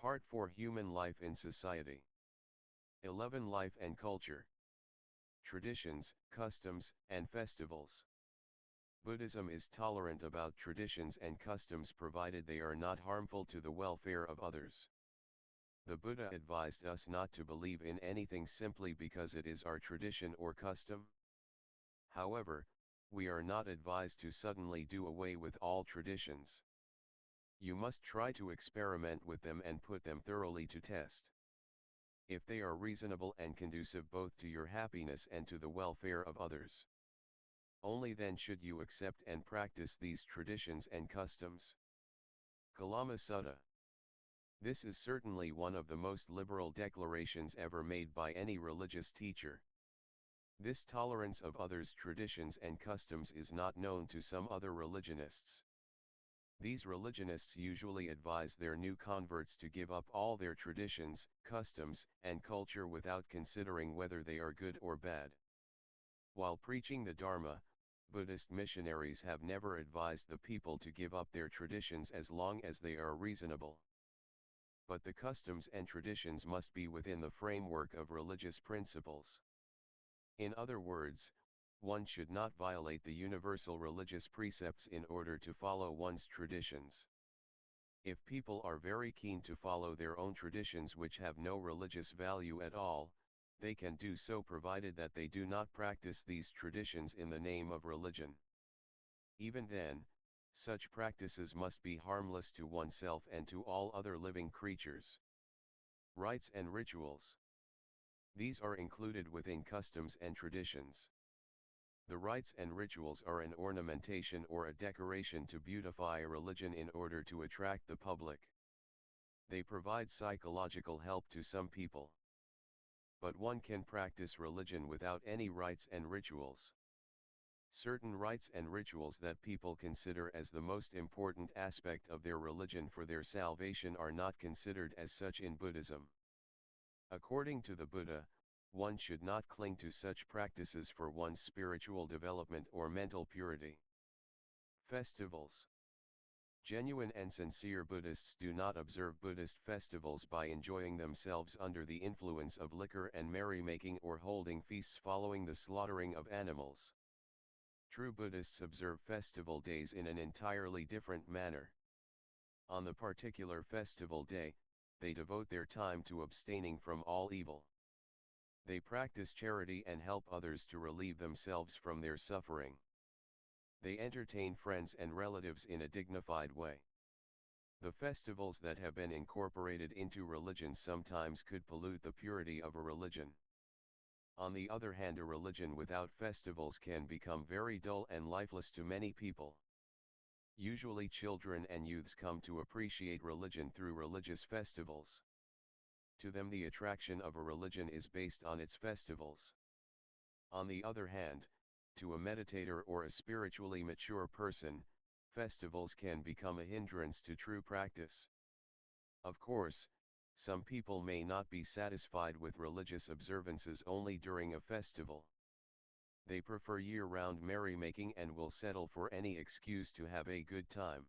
Part 4 Human Life in Society. 11 Life and Culture. Traditions, Customs, and Festivals. Buddhism is tolerant about traditions and customs provided they are not harmful to the welfare of others. The Buddha advised us not to believe in anything simply because it is our tradition or custom. However, we are not advised to suddenly do away with all traditions. You must try to experiment with them and put them thoroughly to test. If they are reasonable and conducive both to your happiness and to the welfare of others, only then should you accept and practice these traditions and customs. Kalama Sutta. This is certainly one of the most liberal declarations ever made by any religious teacher. This tolerance of others' traditions and customs is not known to some other religionists. These religionists usually advise their new converts to give up all their traditions, customs, and culture without considering whether they are good or bad. While preaching the Dharma, Buddhist missionaries have never advised the people to give up their traditions as long as they are reasonable. But the customs and traditions must be within the framework of religious principles. In other words, one should not violate the universal religious precepts in order to follow one's traditions. If people are very keen to follow their own traditions which have no religious value at all, they can do so provided that they do not practice these traditions in the name of religion. Even then, such practices must be harmless to oneself and to all other living creatures. Rites and rituals. These are included within customs and traditions. The rites and rituals are an ornamentation or a decoration to beautify a religion in order to attract the public. They provide psychological help to some people. But one can practice religion without any rites and rituals. Certain rites and rituals that people consider as the most important aspect of their religion for their salvation are not considered as such in Buddhism. According to the Buddha, one should not cling to such practices for one's spiritual development or mental purity. Festivals. Genuine and sincere Buddhists do not observe Buddhist festivals by enjoying themselves under the influence of liquor and merrymaking or holding feasts following the slaughtering of animals. True Buddhists observe festival days in an entirely different manner. On the particular festival day, they devote their time to abstaining from all evil. They practice charity and help others to relieve themselves from their suffering. They entertain friends and relatives in a dignified way. The festivals that have been incorporated into religion sometimes could pollute the purity of a religion. On the other hand, a religion without festivals can become very dull and lifeless to many people. Usually children and youths come to appreciate religion through religious festivals. To them the attraction of a religion is based on its festivals. On the other hand, to a meditator or a spiritually mature person, festivals can become a hindrance to true practice. Of course, some people may not be satisfied with religious observances only during a festival. They prefer year-round merrymaking and will settle for any excuse to have a good time.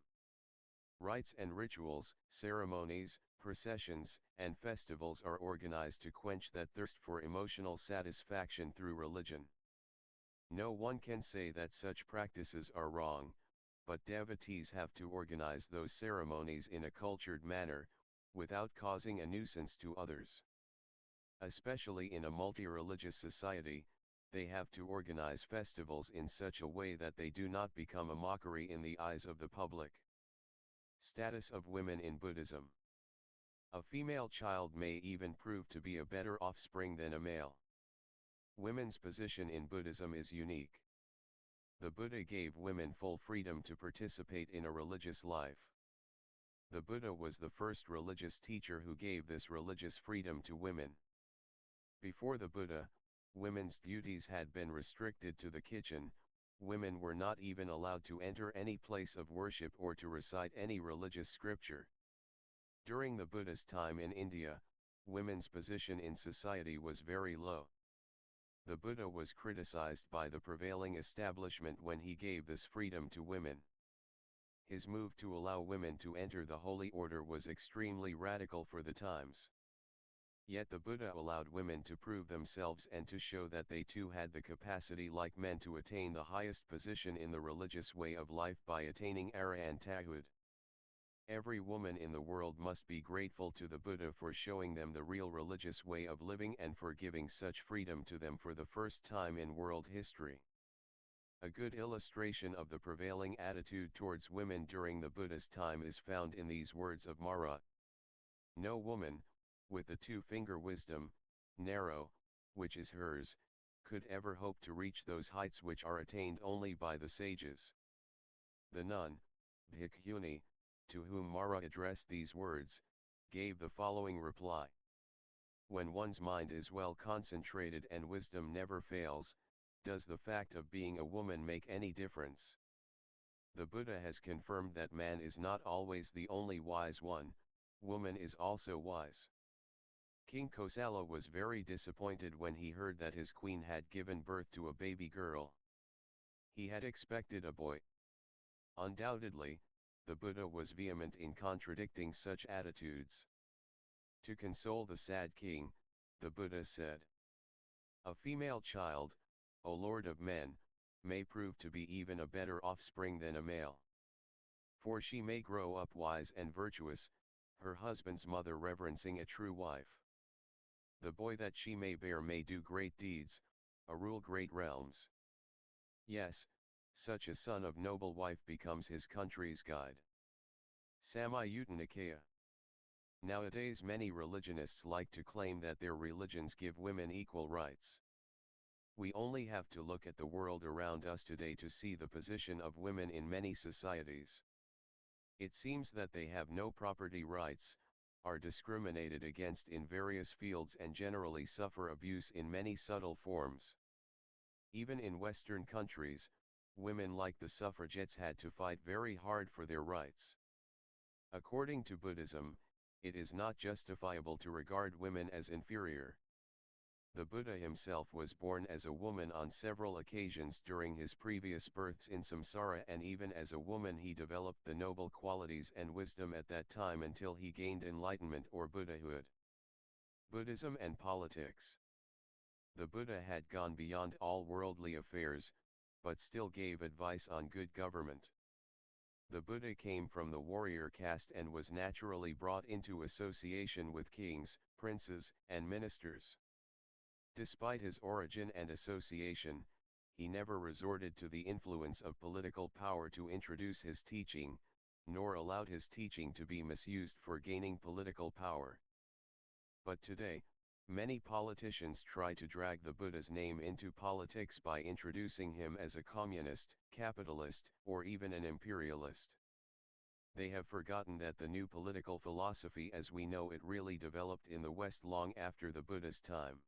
Rites and rituals, ceremonies, processions, and festivals are organized to quench that thirst for emotional satisfaction through religion. No one can say that such practices are wrong, but devotees have to organize those ceremonies in a cultured manner, without causing a nuisance to others. Especially in a multi-religious society, they have to organize festivals in such a way that they do not become a mockery in the eyes of the public. Status of women in Buddhism. A female child may even prove to be a better offspring than a male. Women's position in Buddhism is unique. The Buddha gave women full freedom to participate in a religious life. The Buddha was the first religious teacher who gave this religious freedom to women. Before the Buddha, women's duties had been restricted to the kitchen. Women were not even allowed to enter any place of worship or to recite any religious scripture. During the Buddha's time in India, women's position in society was very low. The Buddha was criticized by the prevailing establishment when he gave this freedom to women. His move to allow women to enter the holy order was extremely radical for the times. Yet the Buddha allowed women to prove themselves and to show that they too had the capacity like men to attain the highest position in the religious way of life by attaining arahanthood. Every woman in the world must be grateful to the Buddha for showing them the real religious way of living and for giving such freedom to them for the first time in world history. A good illustration of the prevailing attitude towards women during the Buddha's time is found in these words of Mara. No woman, with the two-finger wisdom, narrow, which is hers, could ever hope to reach those heights which are attained only by the sages. The nun, Bhikkhuni, to whom Mara addressed these words, gave the following reply. When one's mind is well concentrated and wisdom never fails, does the fact of being a woman make any difference? The Buddha has confirmed that man is not always the only wise one, woman is also wise. King Kosala was very disappointed when he heard that his queen had given birth to a baby girl. He had expected a boy. Undoubtedly, the Buddha was vehement in contradicting such attitudes. To console the sad king, the Buddha said, "A female child, O Lord of men, may prove to be even a better offspring than a male. For she may grow up wise and virtuous, her husband's mother reverencing a true wife. The boy that she may bear may do great deeds, rule great realms. Yes, such a son of noble wife becomes his country's guide." Samyutta Nikaya. Nowadays many religionists like to claim that their religions give women equal rights. We only have to look at the world around us today to see the position of women in many societies. It seems that they have no property rights, are discriminated against in various fields and generally suffer abuse in many subtle forms. Even in Western countries, women like the suffragettes had to fight very hard for their rights. According to Buddhism, it is not justifiable to regard women as inferior. The Buddha himself was born as a woman on several occasions during his previous births in samsara, and even as a woman he developed the noble qualities and wisdom at that time until he gained enlightenment or Buddhahood. Buddhism and politics. The Buddha had gone beyond all worldly affairs, but still gave advice on good government. The Buddha came from the warrior caste and was naturally brought into association with kings, princes, and ministers. Despite his origin and association, he never resorted to the influence of political power to introduce his teaching, nor allowed his teaching to be misused for gaining political power. But today, many politicians try to drag the Buddha's name into politics by introducing him as a communist, capitalist, or even an imperialist. They have forgotten that the new political philosophy as we know it really developed in the West long after the Buddha's time.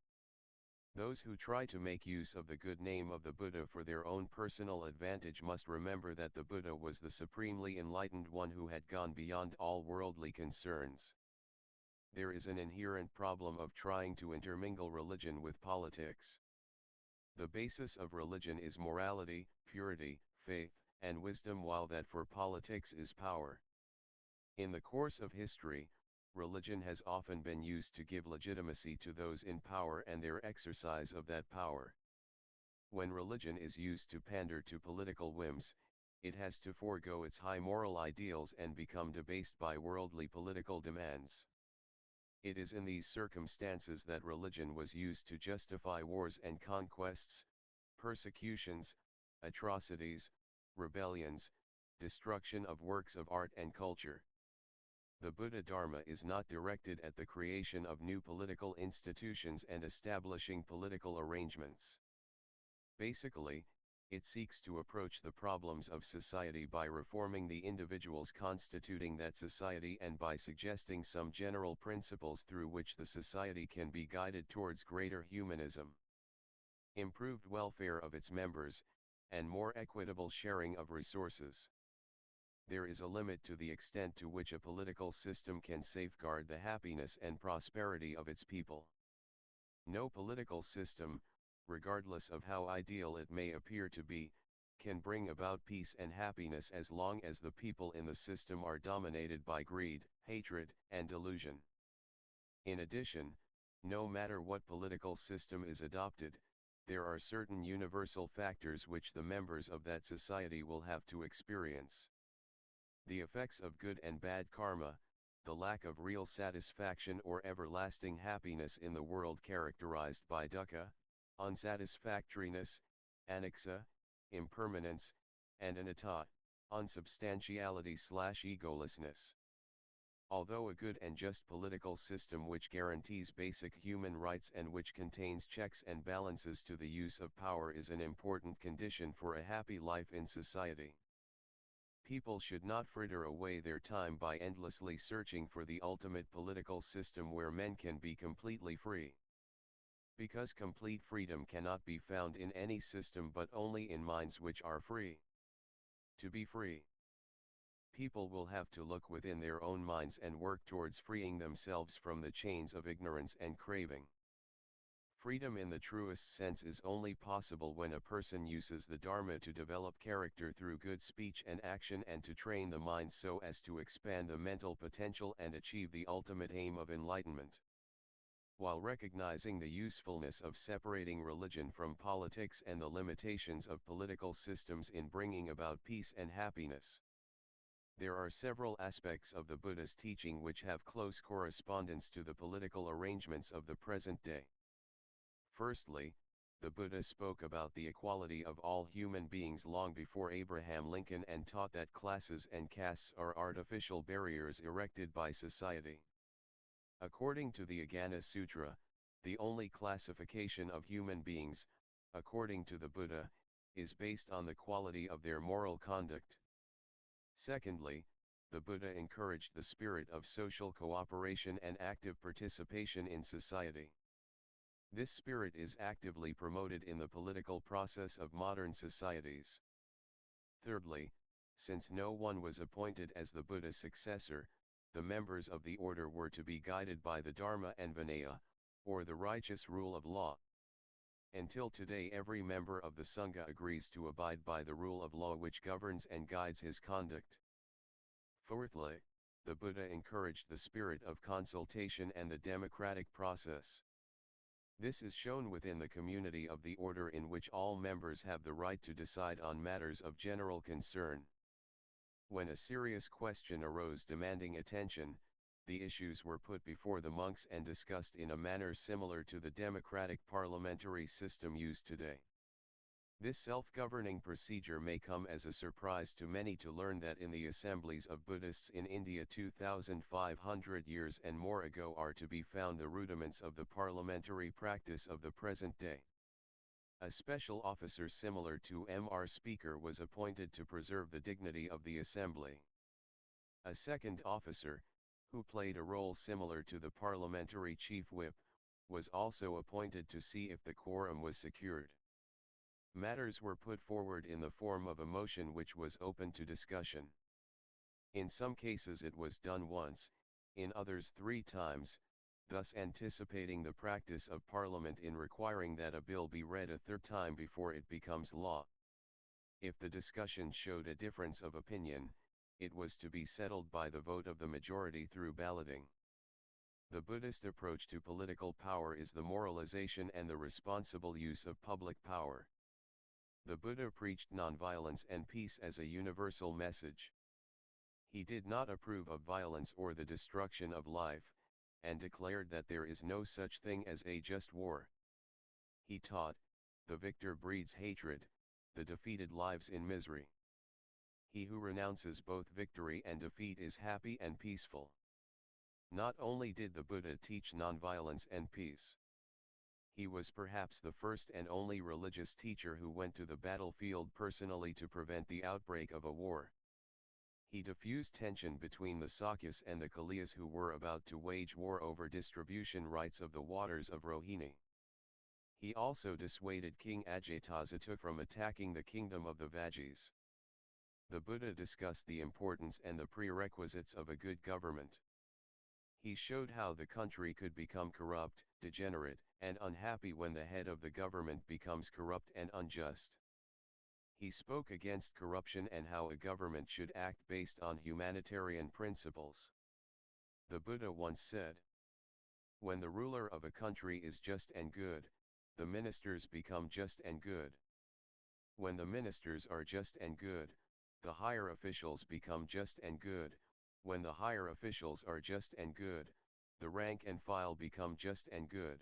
Those who try to make use of the good name of the Buddha for their own personal advantage must remember that the Buddha was the supremely enlightened one who had gone beyond all worldly concerns. There is an inherent problem of trying to intermingle religion with politics. The basis of religion is morality, purity, faith, and wisdom, while that for politics is power. In the course of history, religion has often been used to give legitimacy to those in power and their exercise of that power. When religion is used to pander to political whims, it has to forego its high moral ideals and become debased by worldly political demands. It is in these circumstances that religion was used to justify wars and conquests, persecutions, atrocities, rebellions, destruction of works of art and culture. The Buddha Dharma is not directed at the creation of new political institutions and establishing political arrangements. Basically, it seeks to approach the problems of society by reforming the individuals constituting that society and by suggesting some general principles through which the society can be guided towards greater humanism, improved welfare of its members, and more equitable sharing of resources. There is a limit to the extent to which a political system can safeguard the happiness and prosperity of its people. No political system, regardless of how ideal it may appear to be, can bring about peace and happiness as long as the people in the system are dominated by greed, hatred, and delusion. In addition, no matter what political system is adopted, there are certain universal factors which the members of that society will have to experience. The effects of good and bad karma, the lack of real satisfaction or everlasting happiness in the world characterized by dukkha, unsatisfactoriness, anicca, impermanence, and anatta, unsubstantiality/egolessness. Although a good and just political system which guarantees basic human rights and which contains checks and balances to the use of power is an important condition for a happy life in society, people should not fritter away their time by endlessly searching for the ultimate political system where men can be completely free. Because complete freedom cannot be found in any system but only in minds which are free. To be free, people will have to look within their own minds and work towards freeing themselves from the chains of ignorance and craving. Freedom in the truest sense is only possible when a person uses the Dharma to develop character through good speech and action and to train the mind so as to expand the mental potential and achieve the ultimate aim of enlightenment. While recognizing the usefulness of separating religion from politics and the limitations of political systems in bringing about peace and happiness, there are several aspects of the Buddhist teaching which have close correspondence to the political arrangements of the present day. Firstly, the Buddha spoke about the equality of all human beings long before Abraham Lincoln and taught that classes and castes are artificial barriers erected by society. According to the Agana Sutra, the only classification of human beings, according to the Buddha, is based on the quality of their moral conduct. Secondly, the Buddha encouraged the spirit of social cooperation and active participation in society. This spirit is actively promoted in the political process of modern societies. Thirdly, since no one was appointed as the Buddha's successor, the members of the order were to be guided by the Dharma and Vinaya, or the righteous rule of law. Until today every member of the Sangha agrees to abide by the rule of law which governs and guides his conduct. Fourthly, the Buddha encouraged the spirit of consultation and the democratic process. This is shown within the community of the order in which all members have the right to decide on matters of general concern. When a serious question arose demanding attention, the issues were put before the monks and discussed in a manner similar to the democratic parliamentary system used today. This self-governing procedure may come as a surprise to many to learn that in the assemblies of Buddhists in India 2,500 years and more ago are to be found the rudiments of the parliamentary practice of the present day. A special officer similar to M.R. Speaker was appointed to preserve the dignity of the assembly. A second officer, who played a role similar to the parliamentary chief whip, was also appointed to see if the quorum was secured. Matters were put forward in the form of a motion which was open to discussion. In some cases it was done once, in others 3 times, thus anticipating the practice of Parliament in requiring that a bill be read a 3rd time before it becomes law. If the discussion showed a difference of opinion, it was to be settled by the vote of the majority through balloting. The Buddhist approach to political power is the moralization and the responsible use of public power. The Buddha preached nonviolence and peace as a universal message. He did not approve of violence or the destruction of life, and declared that there is no such thing as a just war. He taught, the victor breeds hatred, the defeated lives in misery. He who renounces both victory and defeat is happy and peaceful. Not only did the Buddha teach nonviolence and peace, he was perhaps the first and only religious teacher who went to the battlefield personally to prevent the outbreak of a war. He diffused tension between the Sakyas and the Kaliyas who were about to wage war over distribution rights of the waters of Rohini. He also dissuaded King Ajatasattu from attacking the kingdom of the Vajis. The Buddha discussed the importance and the prerequisites of a good government. He showed how the country could become corrupt, degenerate, and unhappy when the head of the government becomes corrupt and unjust. He spoke against corruption and how a government should act based on humanitarian principles. The Buddha once said, "When the ruler of a country is just and good, the ministers become just and good. When the ministers are just and good, the higher officials become just and good. When the higher officials are just and good, the rank and file become just and good.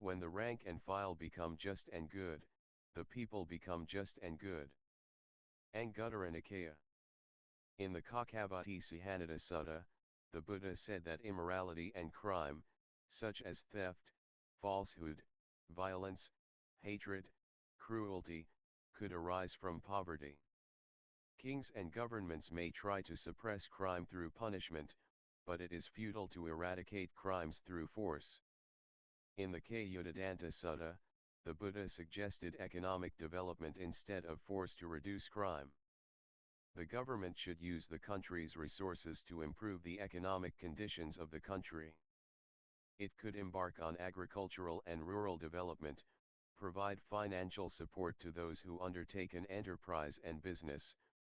When the rank and file become just and good, the people become just and good." Anguttara Nikaya. In the Kakavati Sihanada Sutta, the Buddha said that immorality and crime, such as theft, falsehood, violence, hatred, cruelty, could arise from poverty. Kings and governments may try to suppress crime through punishment, but it is futile to eradicate crimes through force. In the Kayudadanta Sutta, the Buddha suggested economic development instead of force to reduce crime. The government should use the country's resources to improve the economic conditions of the country. It could embark on agricultural and rural development, provide financial support to those who undertake an enterprise and business,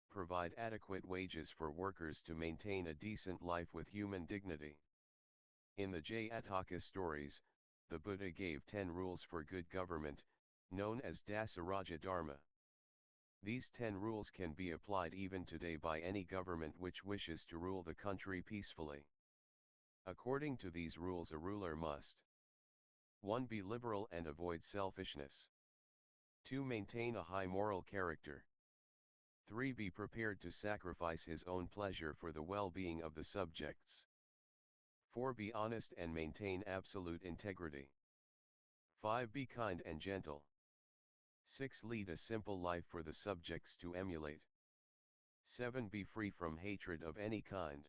provide adequate wages for workers to maintain a decent life with human dignity. In the Jayataka stories, the Buddha gave 10 rules for good government, known as Dasaraja Dharma. These 10 rules can be applied even today by any government which wishes to rule the country peacefully. According to these rules, a ruler must: 1. Be liberal and avoid selfishness. 2. Maintain a high moral character. 3. Be prepared to sacrifice his own pleasure for the well-being of the subjects. 4. Be honest and maintain absolute integrity. 5. Be kind and gentle. 6. Lead a simple life for the subjects to emulate. 7. Be free from hatred of any kind.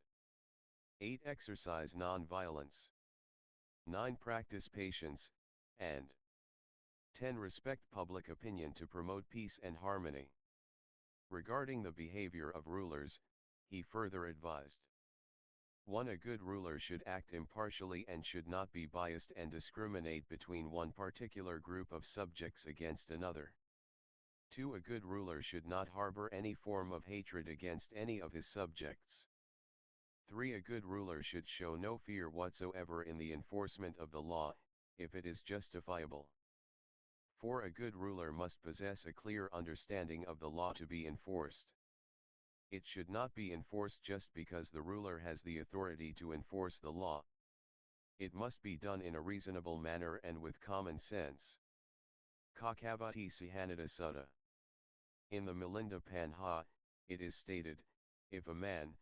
8. Exercise non-violence. 9. Practice patience, and 10. Respect public opinion to promote peace and harmony. Regarding the behavior of rulers, he further advised: 1. A good ruler should act impartially and should not be biased and discriminate between one particular group of subjects against another. 2. A good ruler should not harbor any form of hatred against any of his subjects. 3. A good ruler should show no fear whatsoever in the enforcement of the law, if it is justifiable. 4. A good ruler must possess a clear understanding of the law to be enforced. It should not be enforced just because the ruler has the authority to enforce the law. It must be done in a reasonable manner and with common sense. Kakavati Sihanada Sutta. In the Milinda Panha, it is stated, if a man,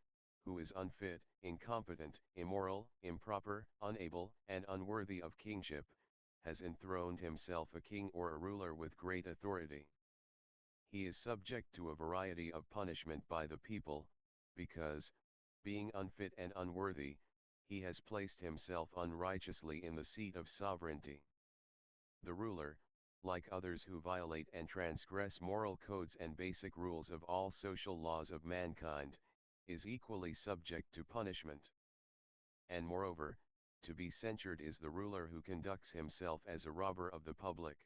who is unfit, incompetent, immoral, improper, unable, and unworthy of kingship, has enthroned himself a king or a ruler with great authority, he is subject to a variety of punishment by the people, because, being unfit and unworthy, he has placed himself unrighteously in the seat of sovereignty. The ruler, like others who violate and transgress moral codes and basic rules of all social laws of mankind, is equally subject to punishment. And moreover, to be censured is the ruler who conducts himself as a robber of the public.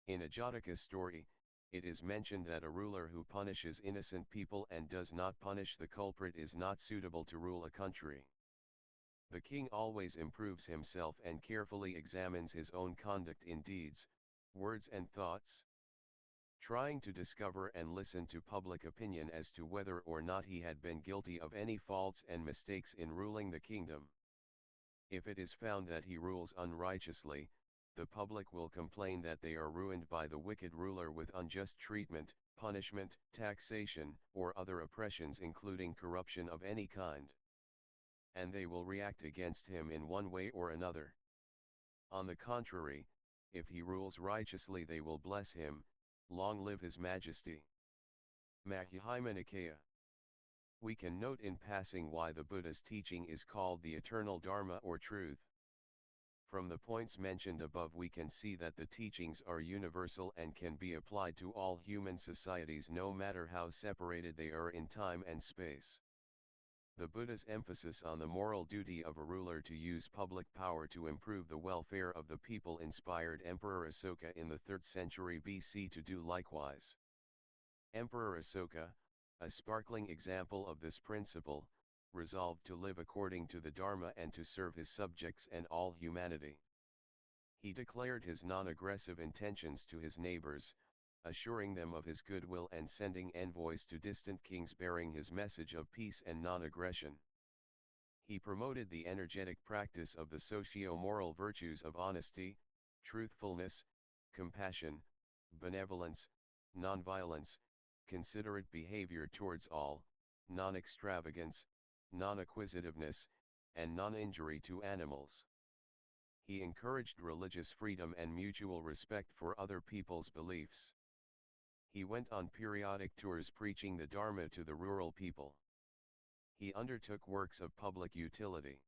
In a Jataka story, it is mentioned that a ruler who punishes innocent people and does not punish the culprit is not suitable to rule a country. The king always improves himself and carefully examines his own conduct in deeds, words and thoughts, trying to discover and listen to public opinion as to whether or not he had been guilty of any faults and mistakes in ruling the kingdom. If it is found that he rules unrighteously, the public will complain that they are ruined by the wicked ruler with unjust treatment, punishment, taxation, or other oppressions including corruption of any kind. And they will react against him in one way or another. On the contrary, if he rules righteously they will bless him, long live his majesty. Majjhima Nikaya. We can note in passing why the Buddha's teaching is called the eternal Dharma or truth. From the points mentioned above we can see that the teachings are universal and can be applied to all human societies no matter how separated they are in time and space. The Buddha's emphasis on the moral duty of a ruler to use public power to improve the welfare of the people inspired Emperor Asoka in the 3rd century BC to do likewise. Emperor Asoka, a sparkling example of this principle, resolved to live according to the Dharma and to serve his subjects and all humanity. He declared his non-aggressive intentions to his neighbors, assuring them of his goodwill and sending envoys to distant kings bearing his message of peace and non-aggression. He promoted the energetic practice of the socio-moral virtues of honesty, truthfulness, compassion, benevolence, non-violence, considerate behavior towards all, non-extravagance, non-acquisitiveness, and non-injury to animals. He encouraged religious freedom and mutual respect for other people's beliefs. He went on periodic tours preaching the Dharma to the rural people. He undertook works of public utility,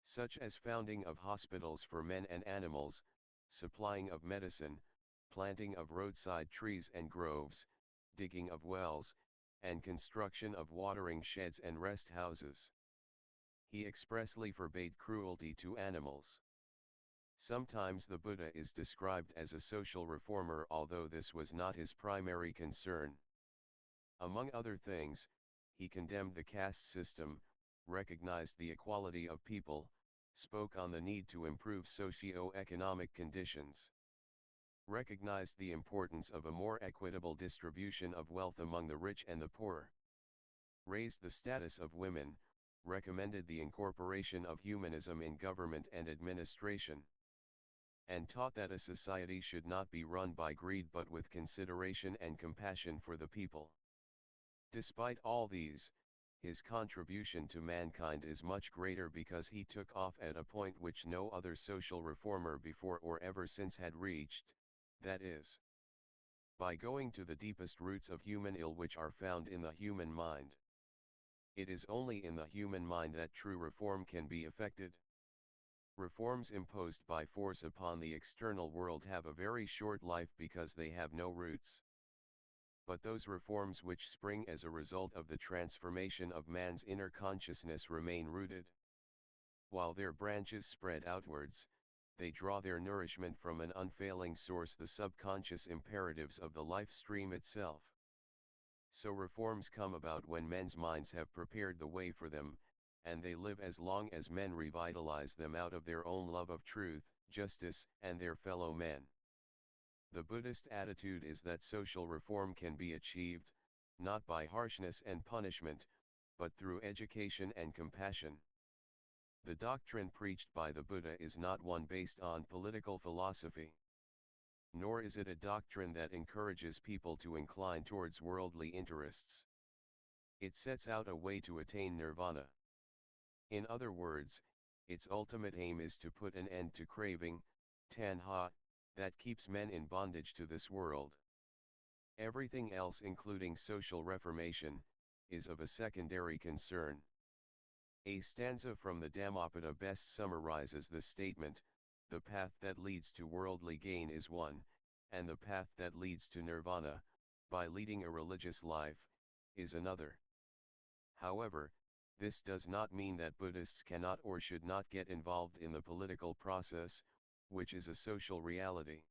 such as founding of hospitals for men and animals, supplying of medicine, planting of roadside trees and groves, digging of wells, and construction of watering sheds and rest houses. He expressly forbade cruelty to animals. Sometimes the Buddha is described as a social reformer, although this was not his primary concern. Among other things, he condemned the caste system, recognized the equality of people, spoke on the need to improve socio-economic conditions, recognized the importance of a more equitable distribution of wealth among the rich and the poor, raised the status of women, recommended the incorporation of humanism in government and administration, and taught that a society should not be run by greed but with consideration and compassion for the people. Despite all these, his contribution to mankind is much greater because he took off at a point which no other social reformer before or ever since had reached, that is, by going to the deepest roots of human ill which are found in the human mind. It is only in the human mind that true reform can be effected. Reforms imposed by force upon the external world have a very short life because they have no roots. But those reforms which spring as a result of the transformation of man's inner consciousness remain rooted. While their branches spread outwards, they draw their nourishment from an unfailing source, the subconscious imperatives of the life stream itself. So reforms come about when men's minds have prepared the way for them, and they live as long as men revitalize them out of their own love of truth, justice, and their fellow men. The Buddhist attitude is that social reform can be achieved, not by harshness and punishment, but through education and compassion. The doctrine preached by the Buddha is not one based on political philosophy. Nor is it a doctrine that encourages people to incline towards worldly interests. It sets out a way to attain nirvana. In other words, its ultimate aim is to put an end to craving, tanha, that keeps men in bondage to this world. Everything else, including social reformation, is of a secondary concern. A stanza from the Dhammapada best summarizes the statement: the path that leads to worldly gain is one, and the path that leads to nirvana, by leading a religious life, is another. However, this does not mean that Buddhists cannot or should not get involved in the political process, which is a social reality.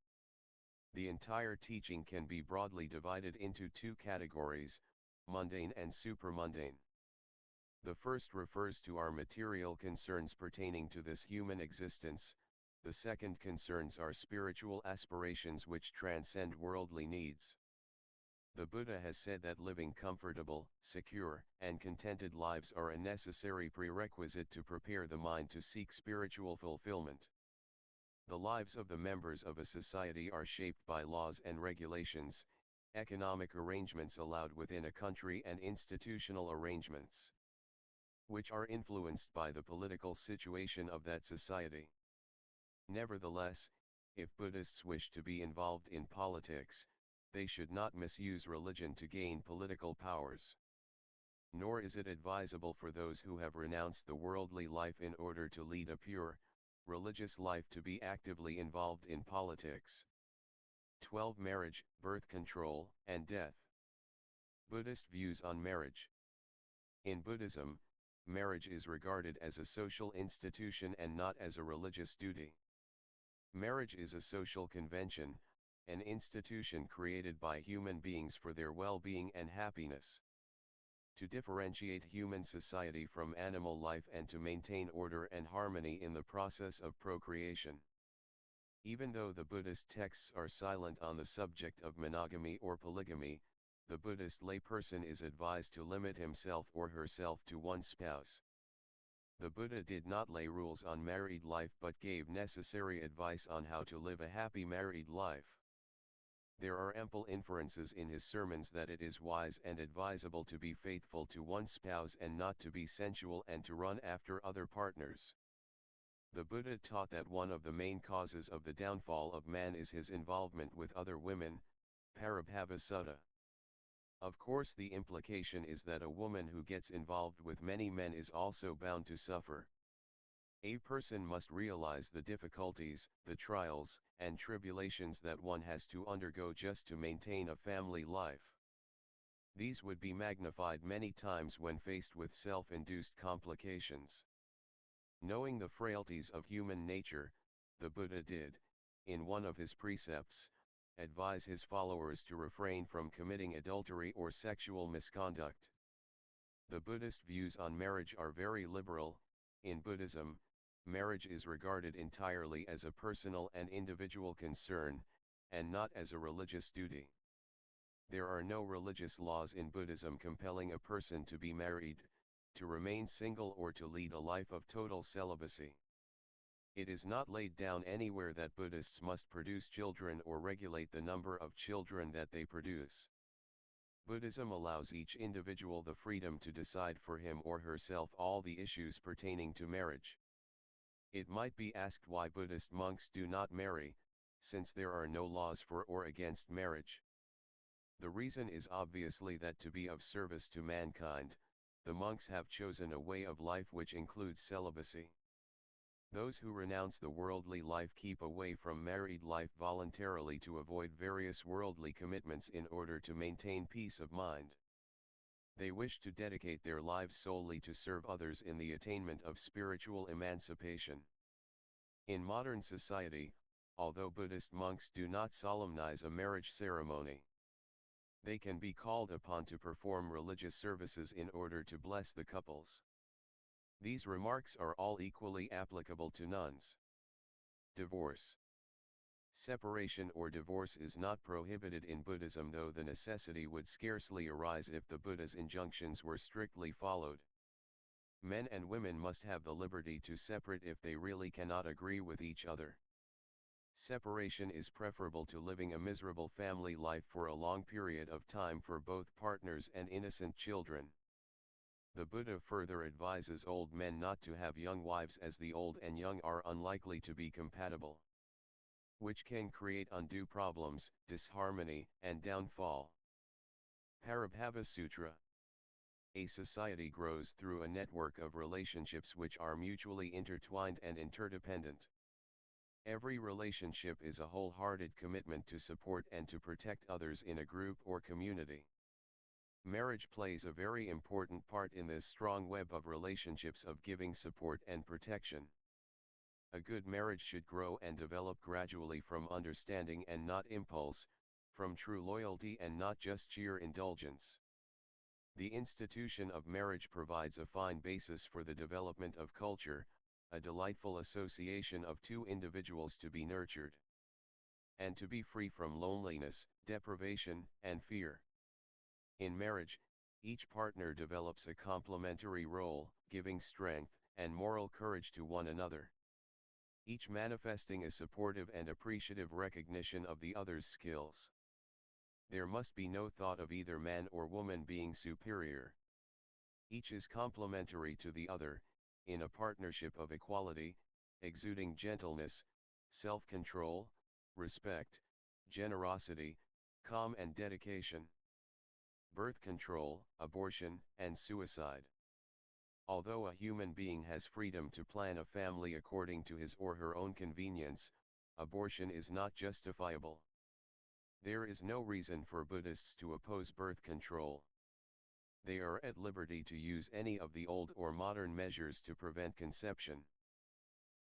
The entire teaching can be broadly divided into two categories, mundane and supramundane. The first refers to our material concerns pertaining to this human existence, the second concerns our spiritual aspirations which transcend worldly needs. The Buddha has said that living comfortable, secure, and contented lives are a necessary prerequisite to prepare the mind to seek spiritual fulfillment. The lives of the members of a society are shaped by laws and regulations, economic arrangements allowed within a country, and institutional arrangements, which are influenced by the political situation of that society. Nevertheless, if Buddhists wish to be involved in politics, they should not misuse religion to gain political powers. Nor is it advisable for those who have renounced the worldly life in order to lead a pure, religious life to be actively involved in politics. 12. Marriage, birth control, and death. Buddhist views on marriage. In Buddhism, marriage is regarded as a social institution and not as a religious duty. Marriage is a social convention, an institution created by human beings for their well-being and happiness. To differentiate human society from animal life and to maintain order and harmony in the process of procreation. Even though the Buddhist texts are silent on the subject of monogamy or polygamy, the Buddhist layperson is advised to limit himself or herself to one spouse. The Buddha did not lay rules on married life but gave necessary advice on how to live a happy married life. There are ample inferences in his sermons that it is wise and advisable to be faithful to one spouse and not to be sensual and to run after other partners. The Buddha taught that one of the main causes of the downfall of man is his involvement with other women, Parabhava Sutta. Of course, the implication is that a woman who gets involved with many men is also bound to suffer. A person must realize the difficulties, the trials, and tribulations that one has to undergo just to maintain a family life. These would be magnified many times when faced with self-induced complications. Knowing the frailties of human nature, the Buddha did, in one of his precepts, advise his followers to refrain from committing adultery or sexual misconduct. The Buddhist views on marriage are very liberal. In Buddhism, marriage is regarded entirely as a personal and individual concern, and not as a religious duty. There are no religious laws in Buddhism compelling a person to be married, to remain single or to lead a life of total celibacy. It is not laid down anywhere that Buddhists must produce children or regulate the number of children that they produce. Buddhism allows each individual the freedom to decide for him or herself all the issues pertaining to marriage. It might be asked why Buddhist monks do not marry, since there are no laws for or against marriage. The reason is obviously that to be of service to mankind, the monks have chosen a way of life which includes celibacy. Those who renounce the worldly life keep away from married life voluntarily to avoid various worldly commitments in order to maintain peace of mind. They wish to dedicate their lives solely to serve others in the attainment of spiritual emancipation. In modern society, although Buddhist monks do not solemnize a marriage ceremony, they can be called upon to perform religious services in order to bless the couples. These remarks are all equally applicable to nuns. Divorce. Separation or divorce is not prohibited in Buddhism, though the necessity would scarcely arise if the Buddha's injunctions were strictly followed. Men and women must have the liberty to separate if they really cannot agree with each other. Separation is preferable to living a miserable family life for a long period of time for both partners and innocent children. The Buddha further advises old men not to have young wives, as the old and young are unlikely to be compatible, which can create undue problems, disharmony, and downfall. Parabhava Sutra. A society grows through a network of relationships which are mutually intertwined and interdependent. Every relationship is a wholehearted commitment to support and to protect others in a group or community. Marriage plays a very important part in this strong web of relationships of giving support and protection. A good marriage should grow and develop gradually from understanding and not impulse, from true loyalty and not just sheer indulgence. The institution of marriage provides a fine basis for the development of culture, a delightful association of two individuals to be nurtured, and to be free from loneliness, deprivation, and fear. In marriage, each partner develops a complementary role, giving strength and moral courage to one another, each manifesting a supportive and appreciative recognition of the other's skills. There must be no thought of either man or woman being superior. Each is complementary to the other, in a partnership of equality, exuding gentleness, self-control, respect, generosity, calm and dedication. Birth control, abortion, and suicide. Although a human being has freedom to plan a family according to his or her own convenience, abortion is not justifiable. There is no reason for Buddhists to oppose birth control. They are at liberty to use any of the old or modern measures to prevent conception.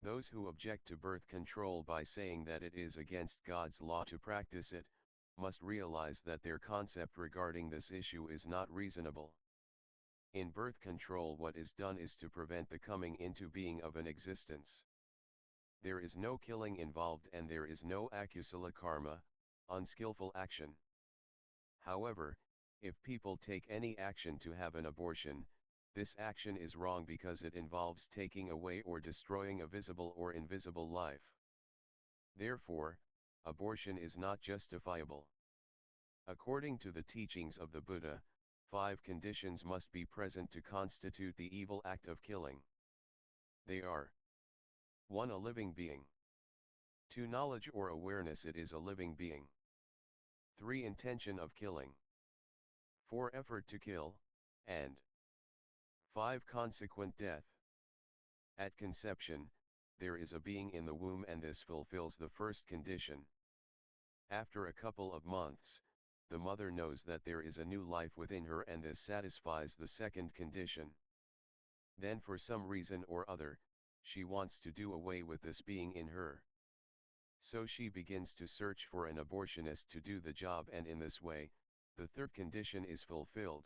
Those who object to birth control by saying that it is against God's law to practice it, must realize that their concept regarding this issue is not reasonable. In birth control, what is done is to prevent the coming into being of an existence. There is no killing involved and there is no akusala karma, unskillful action. However, if people take any action to have an abortion, this action is wrong because it involves taking away or destroying a visible or invisible life. Therefore, abortion is not justifiable. According to the teachings of the Buddha, 5 conditions must be present to constitute the evil act of killing. They are: 1. A living being. 2. Knowledge or awareness it is a living being. 3. Intention of killing. 4. Effort to kill, and 5. Consequent death. At conception, there is a being in the womb and this fulfills the first condition. After a couple of months, the mother knows that there is a new life within her and this satisfies the second condition. Then for some reason or other, she wants to do away with this being in her. So she begins to search for an abortionist to do the job, and in this way, the third condition is fulfilled.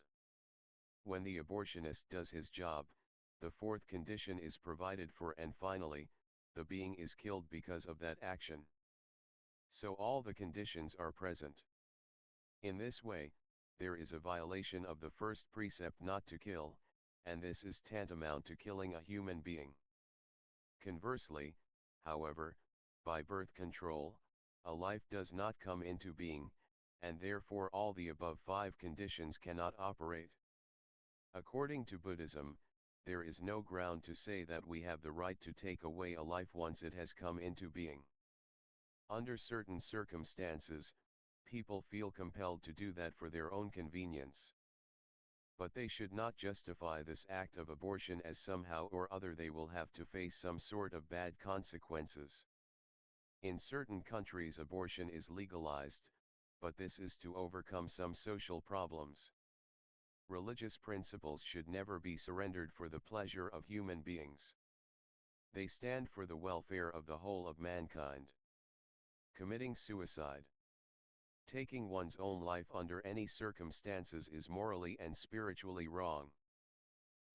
When the abortionist does his job, the fourth condition is provided for, and finally, the being is killed because of that action. So all the conditions are present. In this way, there is a violation of the first precept not to kill, and this is tantamount to killing a human being. Conversely, however, by birth control, a life does not come into being, and therefore all the above 5 conditions cannot operate. According to Buddhism, there is no ground to say that we have the right to take away a life once it has come into being. Under certain circumstances, people feel compelled to do that for their own convenience. But they should not justify this act of abortion as somehow or other they will have to face some sort of bad consequences. In certain countries abortion is legalized, but this is to overcome some social problems. Religious principles should never be surrendered for the pleasure of human beings. They stand for the welfare of the whole of mankind. Committing suicide. Taking one's own life under any circumstances is morally and spiritually wrong.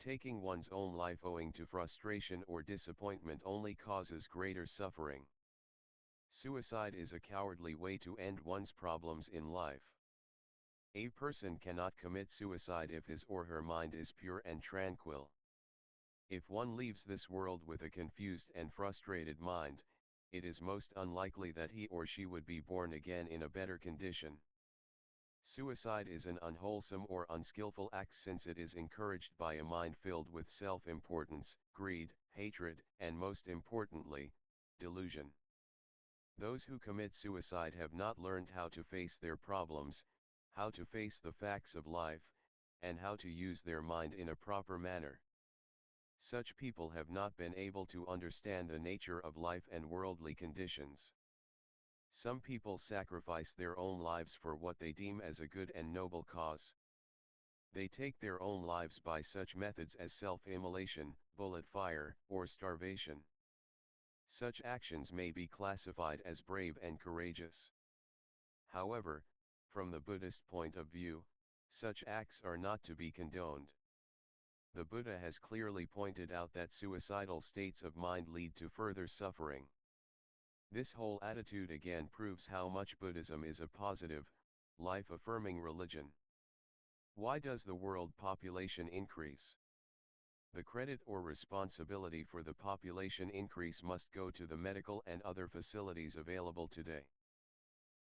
Taking one's own life owing to frustration or disappointment only causes greater suffering. Suicide is a cowardly way to end one's problems in life. A person cannot commit suicide if his or her mind is pure and tranquil. If one leaves this world with a confused and frustrated mind, it is most unlikely that he or she would be born again in a better condition. Suicide is an unwholesome or unskillful act since it is encouraged by a mind filled with self-importance, greed, hatred, and most importantly, delusion. Those who commit suicide have not learned how to face their problems, how to face the facts of life, and how to use their mind in a proper manner. Such people have not been able to understand the nature of life and worldly conditions. Some people sacrifice their own lives for what they deem as a good and noble cause. They take their own lives by such methods as self-immolation, bullet fire, or starvation. Such actions may be classified as brave and courageous. However, from the Buddhist point of view, such acts are not to be condoned. The Buddha has clearly pointed out that suicidal states of mind lead to further suffering. This whole attitude again proves how much Buddhism is a positive, life-affirming religion. Why does the world population increase? The credit or responsibility for the population increase must go to the medical and other facilities available today.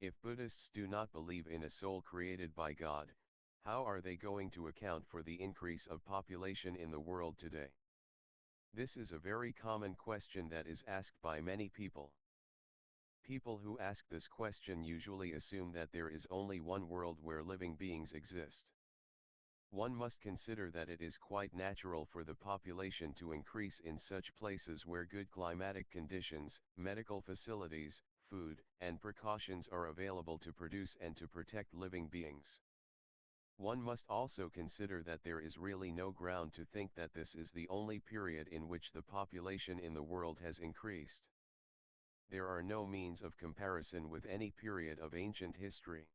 If Buddhists do not believe in a soul created by God, how are they going to account for the increase of population in the world today? This is a very common question that is asked by many people. People who ask this question usually assume that there is only one world where living beings exist. One must consider that it is quite natural for the population to increase in such places where good climatic conditions, medical facilities, food, and precautions are available to produce and to protect living beings. One must also consider that there is really no ground to think that this is the only period in which the population in the world has increased. There are no means of comparison with any period of ancient history.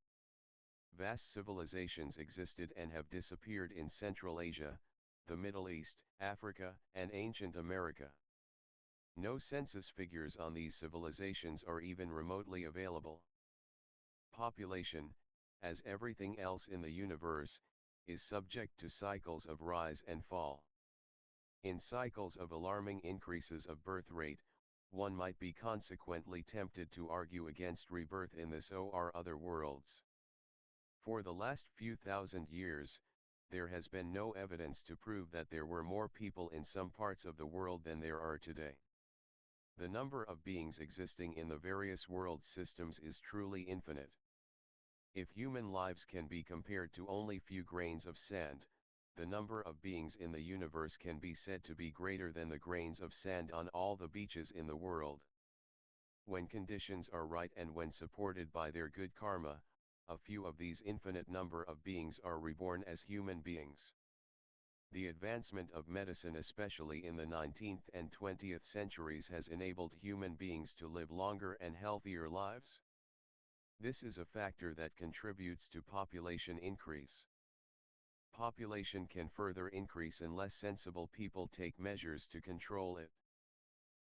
Vast civilizations existed and have disappeared in Central Asia, the Middle East, Africa, and ancient America. No census figures on these civilizations are even remotely available. Population, as everything else in the universe, is subject to cycles of rise and fall. In cycles of alarming increases of birth rate, one might be consequently tempted to argue against rebirth in this or other worlds. For the last few thousand years, there has been no evidence to prove that there were more people in some parts of the world than there are today. The number of beings existing in the various world systems is truly infinite. If human lives can be compared to only few grains of sand, the number of beings in the universe can be said to be greater than the grains of sand on all the beaches in the world. When conditions are right and when supported by their good karma, a few of these infinite number of beings are reborn as human beings. The advancement of medicine, especially in the 19th and 20th centuries, has enabled human beings to live longer and healthier lives. This is a factor that contributes to population increase. Population can further increase unless sensible people take measures to control it.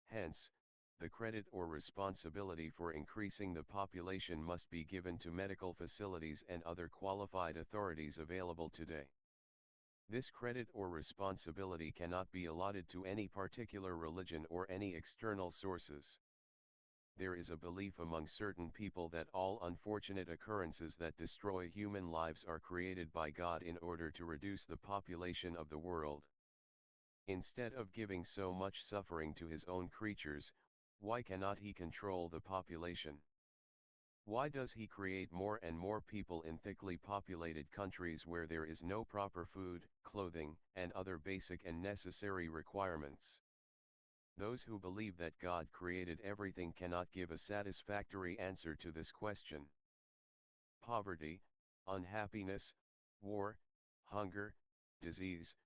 Hence, the credit or responsibility for increasing the population must be given to medical facilities and other qualified authorities available today. This credit or responsibility cannot be allotted to any particular religion or any external sources. There is a belief among certain people that all unfortunate occurrences that destroy human lives are created by God in order to reduce the population of the world. Instead of giving so much suffering to his own creatures, why cannot he control the population? Why does he create more and more people in thickly populated countries where there is no proper food, clothing, and other basic and necessary requirements? Those who believe that God created everything cannot give a satisfactory answer to this question. Poverty, unhappiness, war, hunger, disease,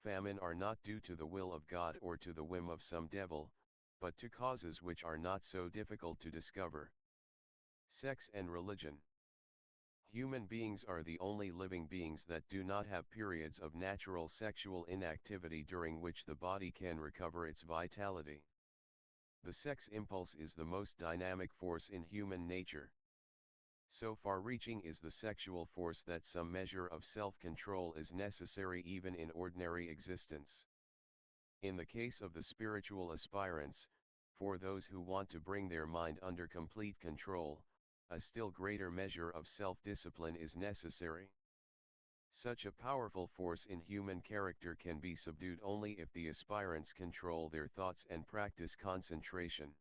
famine are not due to the will of God or to the whim of some devil, but to causes which are not so difficult to discover. Sex and religion. Human beings are the only living beings that do not have periods of natural sexual inactivity during which the body can recover its vitality. The sex impulse is the most dynamic force in human nature. So far-reaching is the sexual force that some measure of self-control is necessary even in ordinary existence. In the case of the spiritual aspirants, for those who want to bring their mind under complete control, a still greater measure of self-discipline is necessary. Such a powerful force in human character can be subdued only if the aspirants control their thoughts and practice concentration.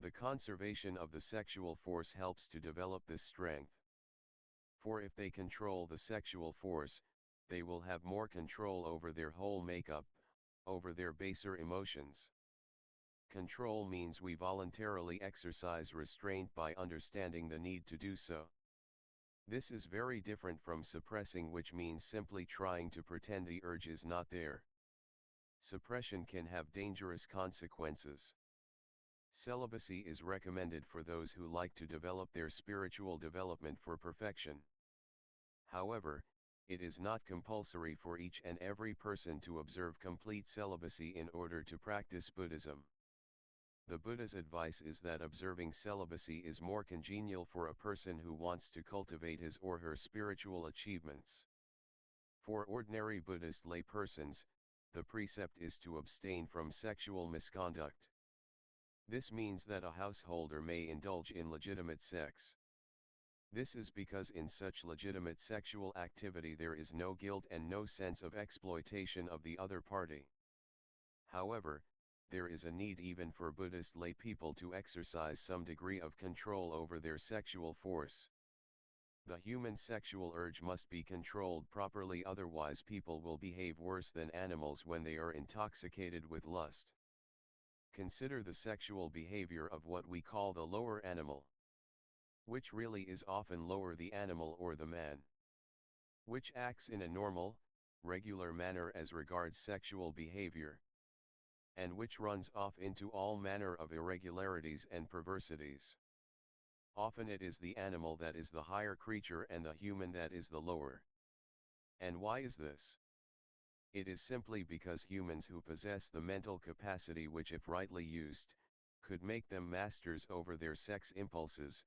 The conservation of the sexual force helps to develop this strength. For if they control the sexual force, they will have more control over their whole makeup, over their baser emotions. Control means we voluntarily exercise restraint by understanding the need to do so. This is very different from suppressing, which means simply trying to pretend the urge is not there. Suppression can have dangerous consequences. Celibacy is recommended for those who like to develop their spiritual development for perfection. However, it is not compulsory for each and every person to observe complete celibacy in order to practice Buddhism. The Buddha's advice is that observing celibacy is more congenial for a person who wants to cultivate his or her spiritual achievements. For ordinary Buddhist lay persons, the precept is to abstain from sexual misconduct. This means that a householder may indulge in legitimate sex. This is because in such legitimate sexual activity there is no guilt and no sense of exploitation of the other party. However, there is a need even for Buddhist lay people to exercise some degree of control over their sexual force. The human sexual urge must be controlled properly, otherwise people will behave worse than animals when they are intoxicated with lust. Consider the sexual behavior of what we call the lower animal, which really is often lower the animal or the man. which acts in a normal, regular manner as regards sexual behavior, and which runs off into all manner of irregularities and perversities. Often it is the animal that is the higher creature and the human that is the lower. And why is this? It is simply because humans who possess the mental capacity which, if rightly used, could make them masters over their sex impulses,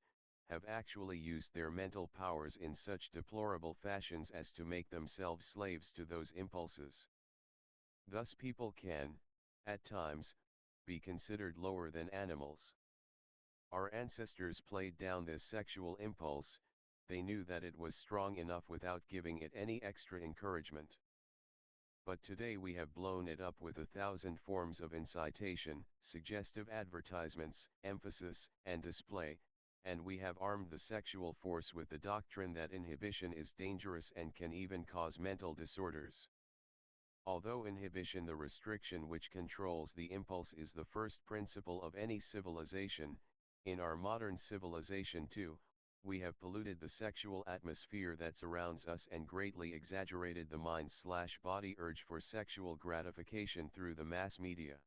have actually used their mental powers in such deplorable fashions as to make themselves slaves to those impulses. Thus people can, at times, be considered lower than animals. Our ancestors played down this sexual impulse, they knew that it was strong enough without giving it any extra encouragement. But today we have blown it up with 1,000 forms of incitation, suggestive advertisements, emphasis, and display, and we have armed the sexual force with the doctrine that inhibition is dangerous and can even cause mental disorders. Although inhibition, the restriction which controls the impulse, is the first principle of any civilization, in our modern civilization too, we have polluted the sexual atmosphere that surrounds us and greatly exaggerated the mind/body urge for sexual gratification through the mass media.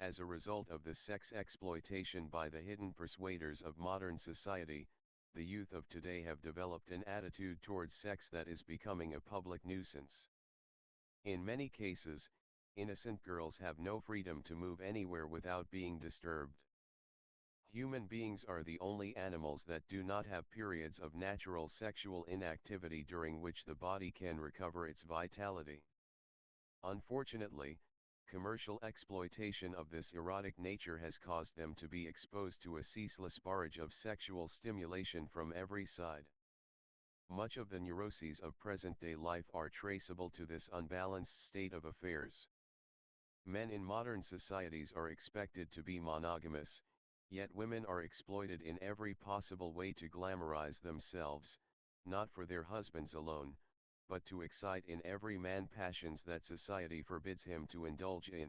As a result of the sex exploitation by the hidden persuaders of modern society, the youth of today have developed an attitude towards sex that is becoming a public nuisance. In many cases, innocent girls have no freedom to move anywhere without being disturbed. Human beings are the only animals that do not have periods of natural sexual inactivity during which the body can recover its vitality. Unfortunately, commercial exploitation of this erotic nature has caused them to be exposed to a ceaseless barrage of sexual stimulation from every side. Much of the neuroses of present-day life are traceable to this unbalanced state of affairs. Men in modern societies are expected to be monogamous, yet women are exploited in every possible way to glamorize themselves, not for their husbands alone, but to excite in every man passions that society forbids him to indulge in.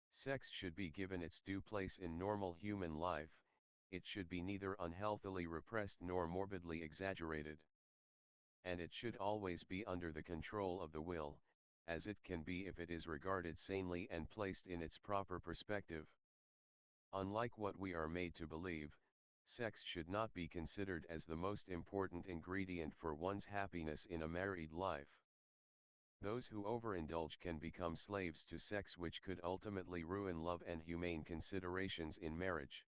Sex should be given its due place in normal human life, it should be neither unhealthily repressed nor morbidly exaggerated. And it should always be under the control of the will, as it can be if it is regarded sanely and placed in its proper perspective. Unlike what we are made to believe, sex should not be considered as the most important ingredient for one's happiness in a married life. Those who overindulge can become slaves to sex, which could ultimately ruin love and humane considerations in marriage.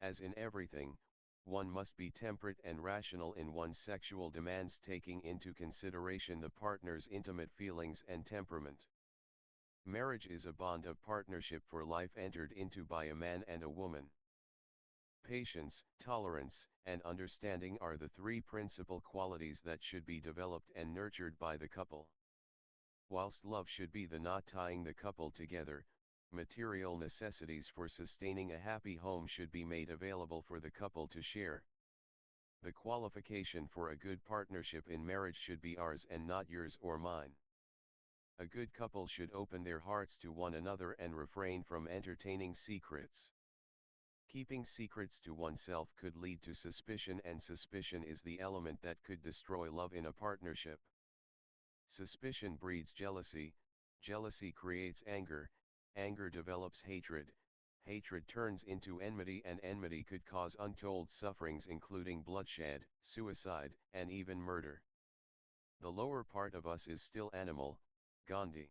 As in everything, one must be temperate and rational in one's sexual demands, taking into consideration the partner's intimate feelings and temperament. Marriage is a bond of partnership for life entered into by a man and a woman. Patience, tolerance, and understanding are the three principal qualities that should be developed and nurtured by the couple. Whilst love should be the knot tying the couple together, material necessities for sustaining a happy home should be made available for the couple to share. The qualification for a good partnership in marriage should be ours and not yours or mine. A good couple should open their hearts to one another and refrain from entertaining secrets. Keeping secrets to oneself could lead to suspicion, and suspicion is the element that could destroy love in a partnership. Suspicion breeds jealousy, jealousy creates anger, anger develops hatred, hatred turns into enmity, and enmity could cause untold sufferings including bloodshed, suicide, and even murder. The lower part of us is still animal, Gandhi.